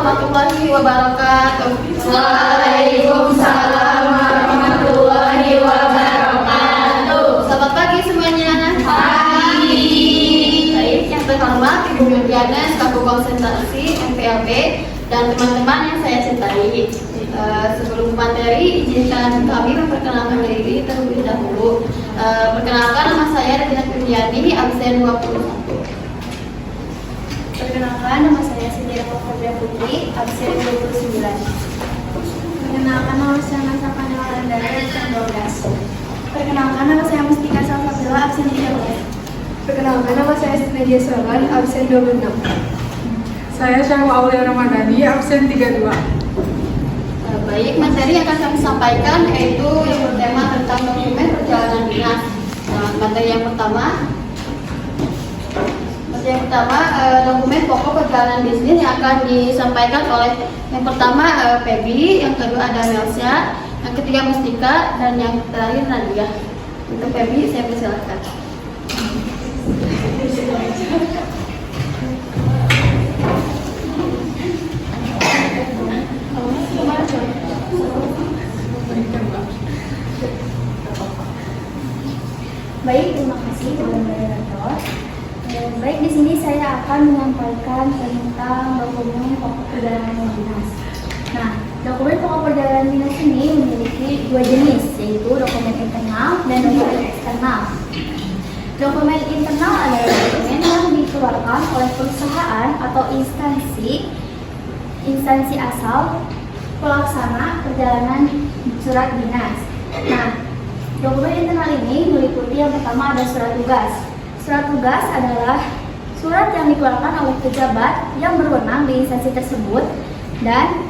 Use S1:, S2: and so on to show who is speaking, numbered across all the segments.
S1: warahmatullahi wabarakatuh.
S2: Waalaikumsalam warahmatullahi wabarakatuh.
S1: Selamat pagi semuanya.
S2: Pagi.
S1: Baik, yang terhormat Ibu Nurdiana selaku konsentrasi MPLB dan teman-teman yang saya cintai. Sebelum materi, izinkan kami memperkenalkan diri terlebih dahulu. Perkenalkan, nama saya Regina Kurniani, absen 21.
S3: Perkenalkan, nama saya Sindia Fadlia Putri, absen 29. Perkenalkan, nama saya Nasa Panela Andara, absen 12. Perkenalkan, nama saya Mustika Salsabila, absen 13.
S4: Perkenalkan, nama saya Nadia Sravan, absen 26.
S5: Saya Syahwa Aulia Ramadhani, absen 32.
S1: Baik, materi yang akan kami sampaikan yaitu yang bertema tentang dokumen perjalanan dinas. Materi yang pertama, dokumen pokok perjalanan bisnis yang akan disampaikan oleh yang pertama Feby, yang kedua ada Melsia, yang ketiga Mustika, dan yang terakhir Nadia. Untuk Feby, saya persilakan.
S3: Baik, terima kasih Tuan Moderator. Baik, di sini saya akan menyampaikan tentang dokumen pokok perjalanan dinas. Nah, dokumen pokok perjalanan dinas ini memiliki dua jenis, yaitu dokumen internal dan dokumen eksternal. Dokumen internal adalah dokumen yang dikeluarkan oleh perusahaan atau instansi asal pelaksana perjalanan surat dinas. Nah, dokumen internal ini meliputi yang pertama ada surat tugas. Surat tugas adalah surat yang dikeluarkan oleh pejabat yang berwenang di instansi tersebut dan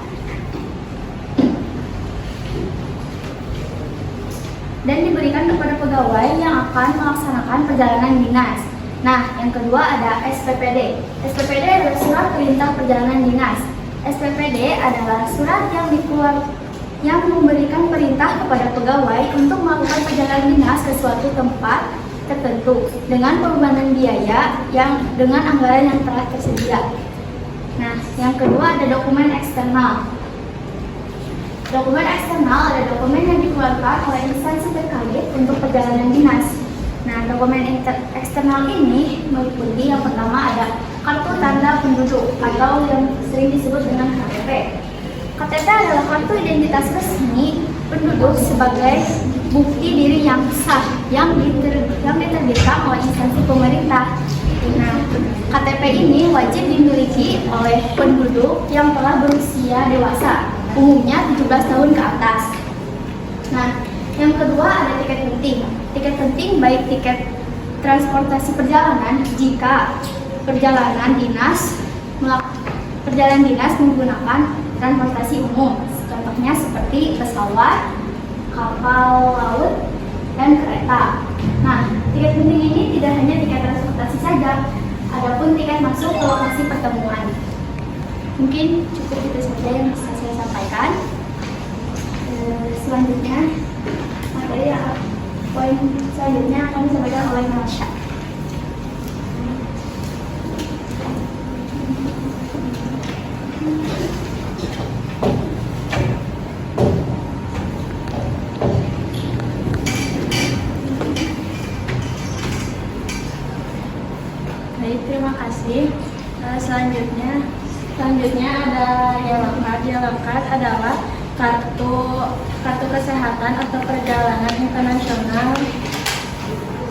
S3: diberikan kepada pegawai yang akan melaksanakan perjalanan dinas. Nah, yang kedua ada SPPD. SPPD adalah surat perintah perjalanan dinas. SPPD adalah surat yang memberikan perintah kepada pegawai untuk melakukan perjalanan dinas ke suatu tempat tertentu dengan pembebanan biaya yang dengan anggaran yang telah tersedia. Nah, yang kedua ada dokumen eksternal. Dokumen eksternal ada dokumen yang dikeluarkan oleh instansi terkait untuk perjalanan dinas. Nah, dokumen eksternal ini meliputi yang pertama ada kartu tanda penduduk atau yang sering disebut dengan KTP. KTP adalah kartu identitas resmi penduduk sebagai bukti diri yang sah yang diterbitkan oleh instansi pemerintah. Nah, KTP ini wajib dimiliki oleh penduduk yang telah berusia dewasa, umumnya 17 tahun ke atas. Nah, yang kedua ada tiket penting. Tiket penting baik tiket transportasi perjalanan jika perjalanan dinas menggunakan transportasi umum. Contohnya seperti pesawat, kapal laut, dan kereta. Nah, tiket penting ini tidak hanya tiket transportasi saja, adapun tiket masuk ke lokasi pertemuan. Mungkin cukup itu saja yang bisa saya sampaikan. Selanjutnya, poin selanjutnya akan disampaikan oleh Melsia.
S4: Baik, terima kasih. Selanjutnya ada Yelangkat. Yelangkat adalah kartu kesehatan atau perjalanan internasional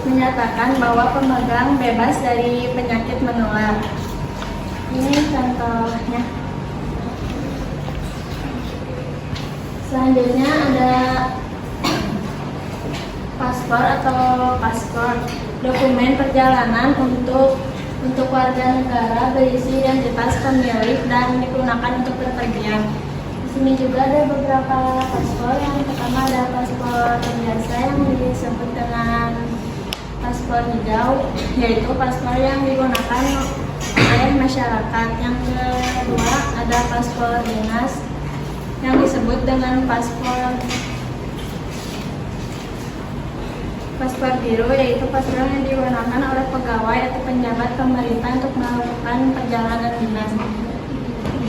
S4: menyatakan bahwa pemegang bebas dari penyakit menular. Ini contohnya. Selanjutnya ada paspor, dokumen perjalanan untuk warga negara berisi identitas pemilik dan digunakan untuk berpergian. Di sini juga ada beberapa paspor. Yang pertama ada paspor biasa yang disebut dengan paspor hijau, yaitu paspor yang digunakan oleh masyarakat. Yang kedua ada paspor dinas yang disebut dengan paspor biru, yaitu paspor yang digunakan oleh pegawai atau penjabat pemerintah untuk melakukan perjalanan dinas.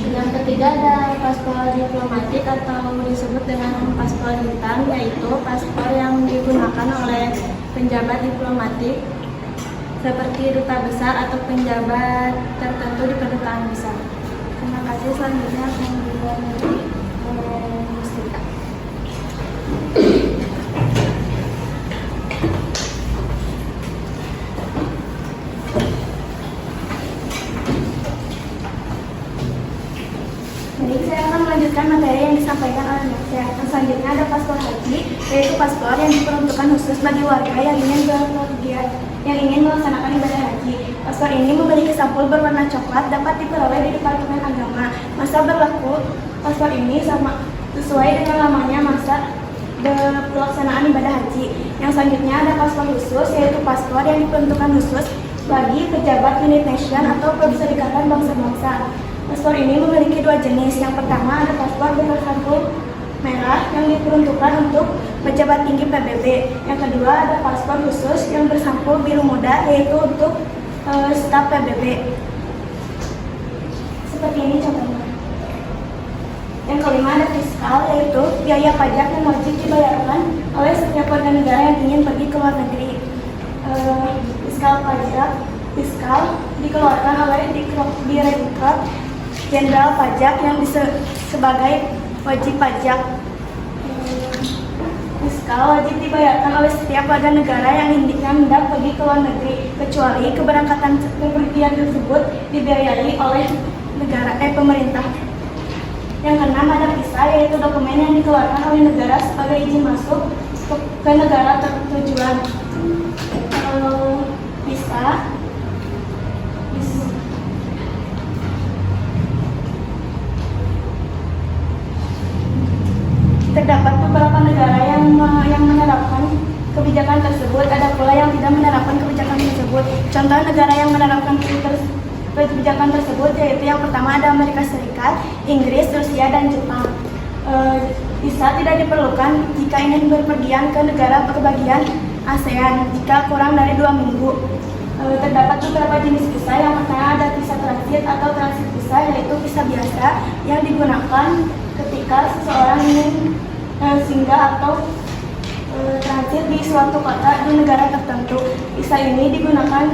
S4: Yang ketiga ada paspor diplomatik atau disebut dengan paspor hitam, yaitu paspor yang digunakan oleh penjabat diplomatik seperti duta besar atau penjabat tertentu di kedutaan besar. Terima kasih. Selanjutnya akan dilanjutkan oleh Mustika.
S3: Baik, saya akan melanjutkan materi yang disampaikan oleh Mbak Syah. Selanjutnya ada paspor haji, yaitu paspor yang diperuntukkan khusus bagi warga yang ingin melaksanakan ibadah haji. Paspor ini memiliki sampul berwarna coklat, dapat diperoleh di Departemen Agama. Masa berlaku paspor ini sama sesuai dengan lamanya masa pelaksanaan ibadah haji. Yang selanjutnya ada paspor khusus, yaitu paspor yang diperuntukkan khusus bagi pejabat unit nation atau Perserikatan Bangsa-Bangsa. Paspor ini memiliki dua jenis. Yang pertama ada paspor bersampul merah yang diperuntukkan untuk pejabat tinggi PBB. Yang kedua ada paspor khusus yang bersampul biru muda, yaitu untuk staf PBB. Seperti ini contohnya. Yang kelima ada fiskal, yaitu biaya pajak yang wajib dibayarkan oleh setiap warga negara yang ingin pergi ke luar negeri. Fiskal dikeluarkan oleh Direktorat Jenderal Pajak yang sebagai wajib pajak. Fiskal wajib dibayarkan oleh setiap warga negara yang hendak pergi ke luar negeri, kecuali keberangkatan kepergian tersebut dibiayai oleh pemerintah. Yang keenam ada visa, yaitu dokumen yang dikeluarkan oleh negara sebagai izin masuk ke negara tujuan. Visa terdapat beberapa negara yang menerapkan kebijakan tersebut, ada pula yang tidak menerapkan kebijakan tersebut. Contoh negara yang menerapkan kebijakan tersebut yaitu yang pertama ada Amerika Serikat, Inggris, Rusia, dan Jepang. Visa tidak diperlukan jika ingin berpergian ke negara berbagian ASEAN jika kurang dari 2 minggu. Terdapat beberapa jenis visa. Yang pertama ada visa transit atau transit visa, yaitu visa biasa yang digunakan ketika seseorang ingin singgah atau transit di suatu kota di negara tertentu. Visa ini digunakan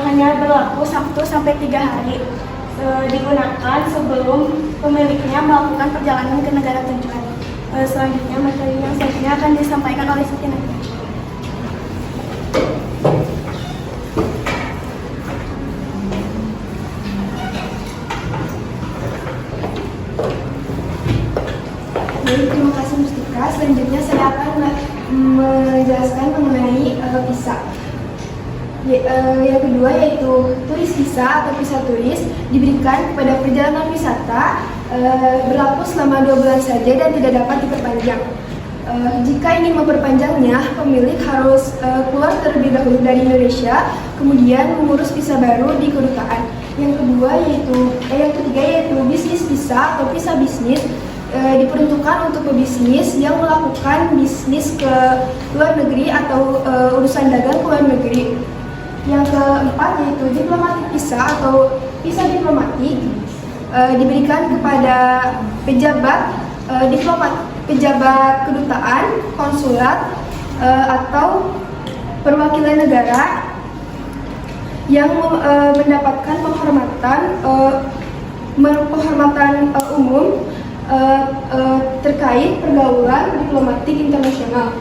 S3: hanya berlaku 1 sampai 3 hari. Digunakan sebelum pemiliknya melakukan perjalanan ke negara tujuan. Selanjutnya materi yang selanjutnya akan disampaikan oleh Siti Nadia.
S5: Terima kasih Mustika. Selanjutnya saya akan menjelaskan mengenai visa. Yang kedua yaitu turis visa atau visa turis diberikan kepada perjalanan wisata berlaku selama 2 bulan saja dan tidak dapat diperpanjang. Jika ingin memperpanjangnya, pemilik harus keluar terlebih dahulu dari Indonesia, kemudian mengurus visa baru di kedutaan. Yang ketiga yaitu bisnis visa atau visa bisnis. Diperuntukkan untuk pebisnis yang melakukan bisnis ke luar negeri atau urusan dagang ke luar negeri. Yang keempat yaitu diplomatik visa atau visa diplomatik diberikan kepada pejabat kedutaan, konsulat atau perwakilan negara yang mendapatkan penghormatan umum terkait pergaulan diplomatik internasional.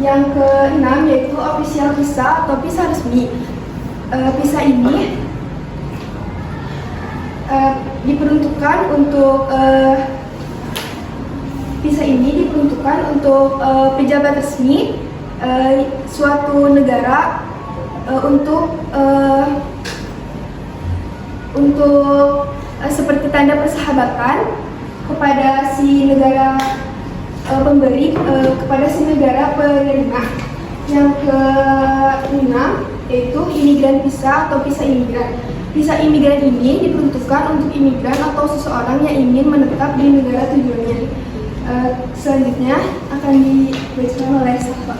S5: Yang keenam yaitu official visa atau visa resmi. Visa ini diperuntukkan untuk pejabat resmi suatu negara untuk seperti tanda persahabatan kepada si negara pemberi kepada si negara penerima. Yang keenam yaitu imigran visa atau visa imigran. Visa imigran ini diperuntukkan untuk imigran atau seseorang yang ingin menetap di negara tujuannya. Selanjutnya akan dibacakan oleh Safa.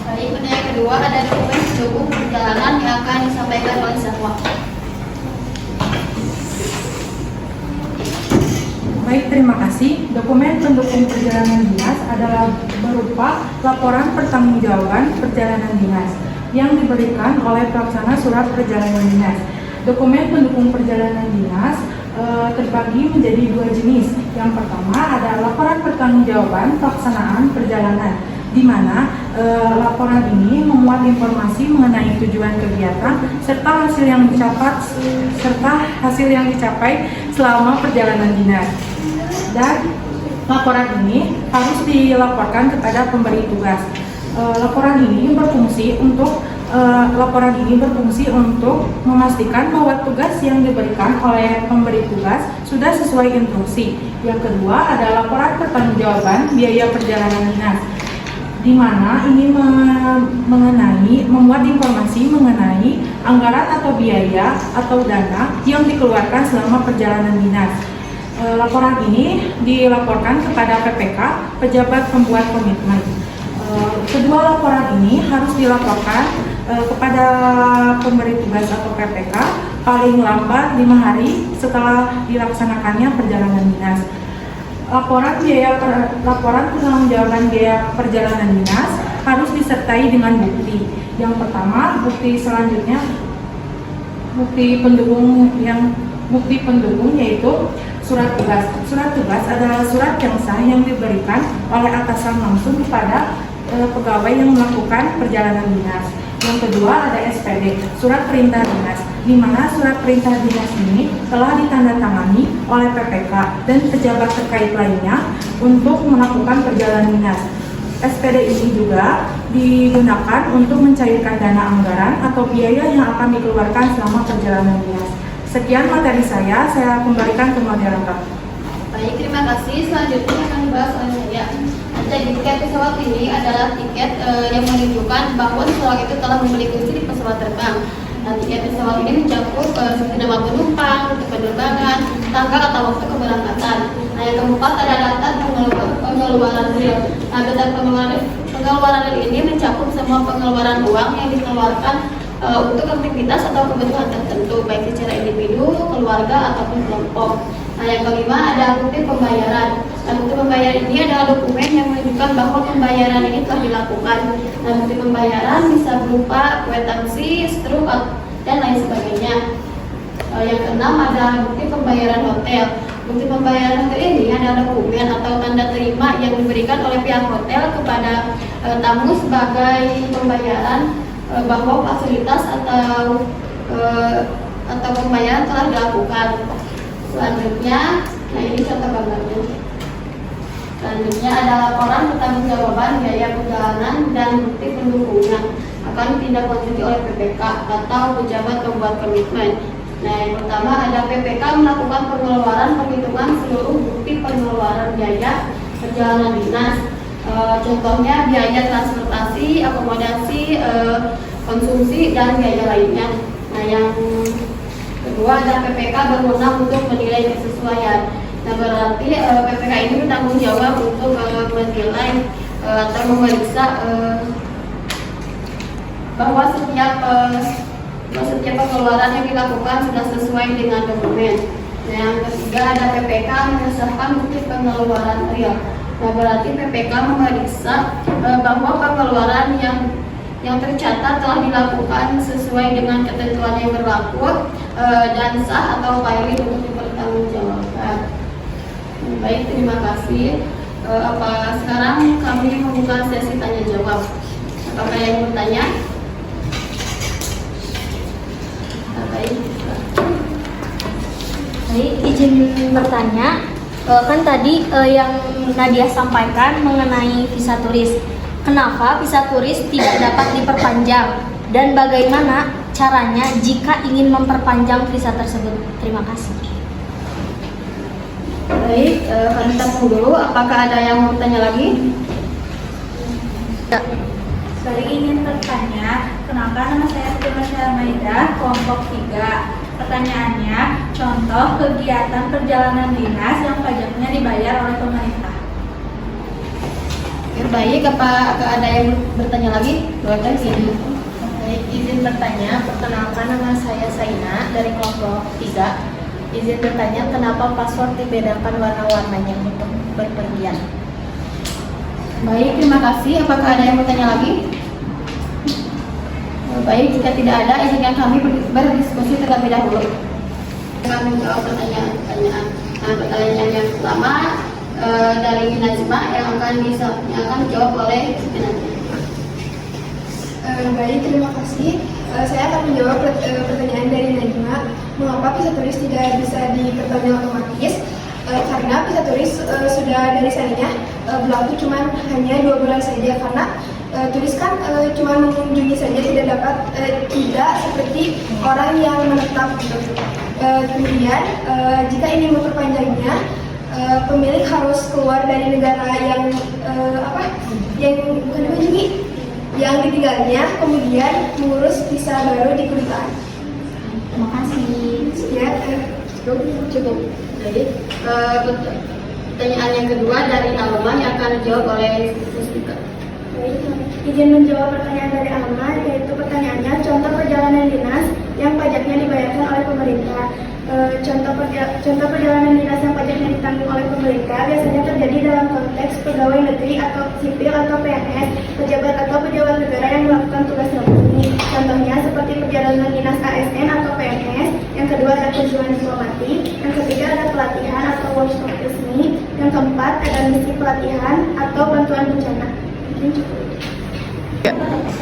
S1: Baik, yang kedua ada dokumen pendukung perjalanan yang akan disampaikan oleh
S6: terima kasih. Dokumen pendukung perjalanan dinas adalah berupa laporan pertanggungjawaban perjalanan dinas yang diberikan oleh pelaksana surat perjalanan dinas. Dokumen pendukung perjalanan dinas terbagi menjadi dua jenis. Yang pertama ada laporan pertanggungjawaban pelaksanaan perjalanan, di mana laporan ini memuat informasi mengenai tujuan kegiatan serta hasil yang dicapai selama perjalanan dinas. Dan laporan ini harus dilaporkan kepada pemberi tugas. Laporan ini berfungsi untuk memastikan bahwa tugas yang diberikan oleh pemberi tugas sudah sesuai instruksi. Yang kedua ada laporan pertanggungjawaban biaya perjalanan dinas, di mana ini memuat informasi mengenai anggaran atau biaya atau dana yang dikeluarkan selama perjalanan dinas. Laporan ini dilaporkan kepada PPK, pejabat pembuat komitmen. Kedua laporan ini harus dilaporkan kepada pemberi tugas atau PPK paling lambat 5 hari setelah dilaksanakannya perjalanan dinas. Laporan pertanggungjawaban biaya perjalanan dinas harus disertai dengan bukti. Yang pertama, bukti selanjutnya bukti pendukung yaitu surat tugas. Surat tugas adalah surat yang sah yang diberikan oleh atasan langsung kepada pegawai yang melakukan perjalanan dinas. Yang kedua ada SPD, surat perintah dinas, di mana surat perintah dinas ini telah ditandatangani oleh PPK dan pejabat terkait lainnya untuk melakukan perjalanan dinas. SPD ini juga digunakan untuk mencairkan dana anggaran atau biaya yang akan dikeluarkan selama perjalanan dinas. Sekian materi saya kembalikan ke moderator.
S1: Baik, terima kasih. Selanjutnya akan dibahas oleh saya. Jadi tiket pesawat ini adalah tiket yang menunjukkan bahwa seseorang itu telah membeli kunci di pesawat terbang. Nah, tiket pesawat ini mencakup seperti nama penumpang, rute penerbangan, tanggal atau waktu keberangkatan. Nah, yang keempat ada daftar pengeluaran real. Nah, daftar pengeluaran real ini mencakup semua pengeluaran uang yang dikeluarkan untuk aktivitas atau kebutuhan tertentu, baik secara individu, keluarga ataupun kelompok. Nah, yang kelima ada bukti pembayaran. Nah, bukti pembayaran ini adalah dokumen yang menunjukkan bahwa pembayaran ini telah dilakukan. Nah, bukti pembayaran bisa berupa kwitansi, struk, dan lain sebagainya. Yang keenam ada bukti pembayaran hotel. Bukti pembayaran hotel ini adalah dokumen atau tanda terima yang diberikan oleh pihak hotel kepada tamu sebagai pembayaran bahwa fasilitas atau pembayaran telah dilakukan. Selanjutnya, nah ini contoh gambarnya. Selanjutnya ada laporan pertanggungjawaban biaya perjalanan dan bukti pendukungnya akan ditindaklanjuti oleh PPK atau pejabat pembuat komitmen. Nah, yang pertama ada PPK melakukan pengeluaran perhitungan seluruh bukti pengeluaran biaya perjalanan dinas. Contohnya biaya transportasi, akomodasi, konsumsi, dan biaya lainnya. Nah, yang kedua ada PPK berwenang untuk menilai kesesuaian. Nah, berarti PPK ini bertanggung jawab untuk menilai atau memeriksa bahwa setiap pengeluaran yang dilakukan sudah sesuai dengan dokumen. Nah, yang ketiga ada PPK mengesahkan bukti pengeluaran real. Nah, berarti PPK memeriksa bahwa pengeluaran yang tercatat telah dilakukan sesuai dengan ketentuan yang berlaku dan sah atau valid untuk dipertanggungjawabkan. Baik, terima kasih. Sekarang kami membuka sesi tanya jawab. Apakah yang bertanya?
S3: Baik, izin bertanya. Kan tadi yang Nadia sampaikan mengenai visa turis. Kenapa visa turis tidak dapat diperpanjang? Dan bagaimana caranya jika ingin memperpanjang visa tersebut? Terima kasih.
S1: Baik, kami tampung dulu. Apakah ada yang mau bertanya lagi?
S7: Saya ingin bertanya, kenapa nama saya Siti Masyara Maida, kelompok 3? Pertanyaannya, contoh kegiatan perjalanan dinas yang pajaknya dibayar oleh pemerintah.
S1: Baik, apakah ada yang bertanya lagi? Boleh sini.
S4: Baik, izin bertanya. Perkenalkan, nama saya Saina dari kelompok 3. Izin bertanya, kenapa paspor dibedakan warna-warnanya untuk berpergian?
S1: Baik, terima kasih. Apakah ada yang bertanya lagi? Baik, jika tidak ada, izinkan kami berdiskusi terlebih dahulu. Kami menjawab pertanyaan. Nah, pertanyaan yang pertama dari Najma yang akan dijawab oleh Najma.
S5: Baik, terima kasih. Saya akan menjawab pertanyaan dari Najma. Mengapa visa turis tidak bisa diperpanjang otomatis? Karena visa turis sudah dari sananya berlaku cuma hanya 2 bulan saja, karena turis kan cuma mengunjungi saja, tidak seperti orang yang menetap gitu. Kemudian jika ingin memperpanjangnya, pemilik harus keluar dari negara yang bukan dikunjungi, yang ditinggalnya, kemudian mengurus visa baru di kedutaan.
S3: Terima kasih.
S5: Sekian,
S1: Cukup. Baik. Pertanyaan yang kedua dari Alma yang akan dijawab oleh Mustika.
S3: Baik, izin menjawab pertanyaan dari Alma, yaitu pertanyaannya contoh perjalanan dinas yang pajaknya dibayarkan oleh pemerintah. Contoh perjalanan dinas yang pajaknya ditanggung oleh pemerintah biasanya terjadi dalam konteks pegawai negeri atau sipil atau PNS, pejabat atau pejabat negara yang melakukan tugas resmi. Contohnya seperti perjalanan dinas ASN atau PNS. Yang kedua ada kunjungan diplomatik. Yang ketiga ada pelatihan atau workshop resmi. Yang keempat ada misi pelatihan atau bantuan bencana. Mungkin cukup.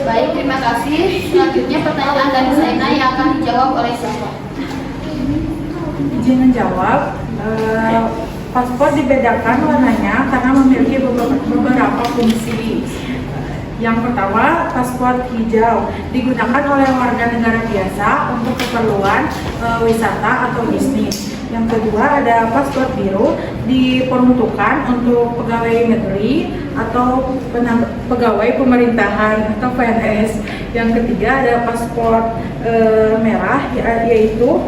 S1: Baik, terima kasih. Selanjutnya pertanyaan dari Zaina yang akan dijawab oleh siapa?
S6: Izin menjawab, paspor dibedakan warnanya karena memiliki beberapa fungsi. Yang pertama, paspor hijau digunakan oleh warga negara biasa untuk keperluan wisata atau bisnis. Yang kedua, ada paspor biru diperuntukkan untuk pegawai negeri atau pegawai pemerintahan atau PNS. Yang ketiga, ada paspor merah, yaitu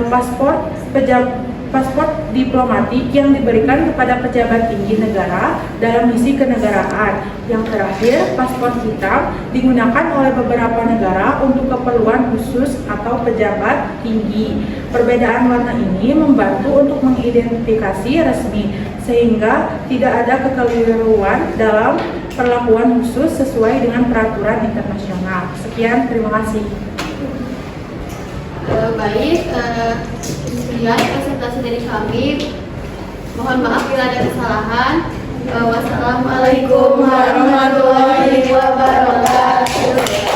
S6: paspor diplomatik yang diberikan kepada pejabat tinggi negara dalam misi kenegaraan. Yang terakhir, paspor hitam digunakan oleh beberapa negara untuk keperluan khusus atau pejabat tinggi. Perbedaan warna ini membantu untuk mengidentifikasi resmi sehingga tidak ada kekeliruan dalam perlakuan khusus sesuai dengan peraturan internasional. Sekian, terima kasih.
S1: Baik, sekian presentasi dari kami. Mohon maaf bila ada kesalahan. Wassalamualaikum warahmatullahi wabarakatuh.